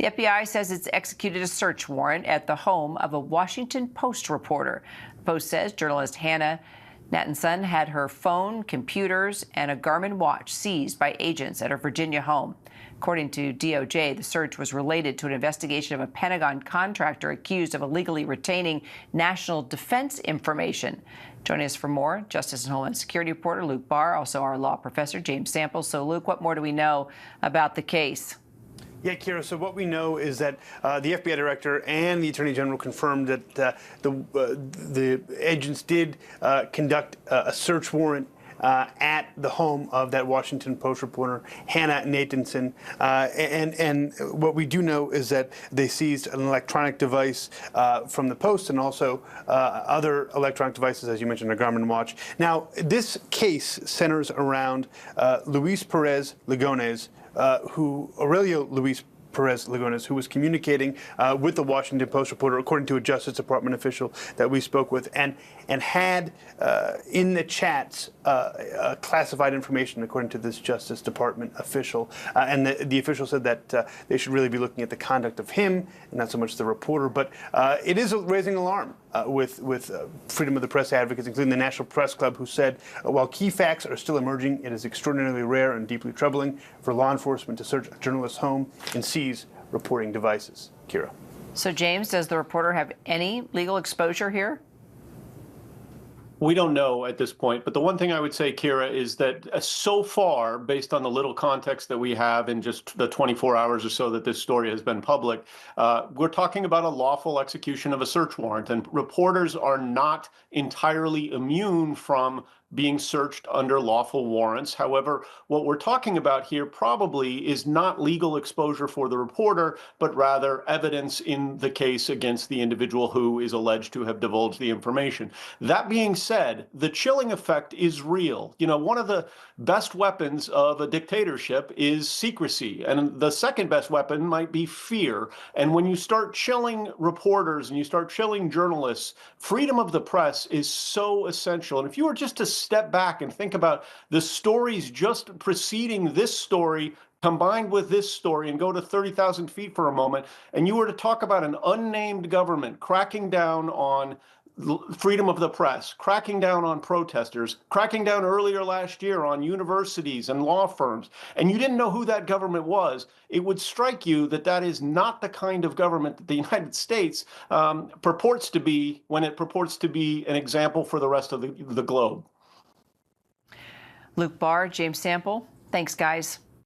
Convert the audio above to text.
The FBI says it's executed a search warrant at the home of a Washington Post reporter. The Post says journalist Hannah Natanson had her phone, computers, and a Garmin watch seized by agents at her Virginia home. According to DOJ, the search was related to an investigation of a Pentagon contractor accused of illegally retaining national defense information. Joining us for more, Justice and Homeland Security reporter Luke Barr, also our law professor James Sample. So, Luke, what more do we know about the case? Yeah, Kira, so what we know is that the FBI director and the attorney general confirmed that the agents did conduct a search warrant at the home of that Washington Post reporter, Hannah Natanson. And what we do know is that they seized an electronic device from the Post and also other electronic devices, as you mentioned, a Garmin watch. Now, this case centers around Luis Perez Lugones, Aurelio Luis Perez Lugones, who was communicating with the Washington Post reporter, according to a Justice Department official that we spoke with, and had in the chats classified information, according to this Justice Department official. And the official said that they should really be looking at the conduct of him, and not so much the reporter. But it is raising alarm with freedom of the press advocates, including the National Press Club, who said, while key facts are still emerging, it is extraordinarily rare and deeply troubling for law enforcement to search a journalist's home and seize reporting devices. Kira. So, James, does the reporter have any legal exposure here? We don't know at this point, but the one thing I would say, Kira, is that so far, based on the little context that we have in just the 24 hours or so that this story has been public, we're talking about a lawful execution of a search warrant, and reporters are not entirely immune from being searched under lawful warrants. However, what we're talking about here probably is not legal exposure for the reporter, but rather evidence in the case against the individual who is alleged to have divulged the information. That being said, the chilling effect is real. You know, one of the best weapons of a dictatorship is secrecy, and the second best weapon might be fear. And when you start chilling reporters and you start chilling journalists, freedom of the press is so essential. And if you were just to step back and think about the stories just preceding this story combined with this story and go to 30,000 feet for a moment, and you were to talk about an unnamed government cracking down on freedom of the press, cracking down on protesters, cracking down earlier last year on universities and law firms, and you didn't know who that government was, it would strike you that that is not the kind of government that the United States purports to be when it purports to be an example for the rest of the globe. Luke Barr, James Sample, thanks, guys.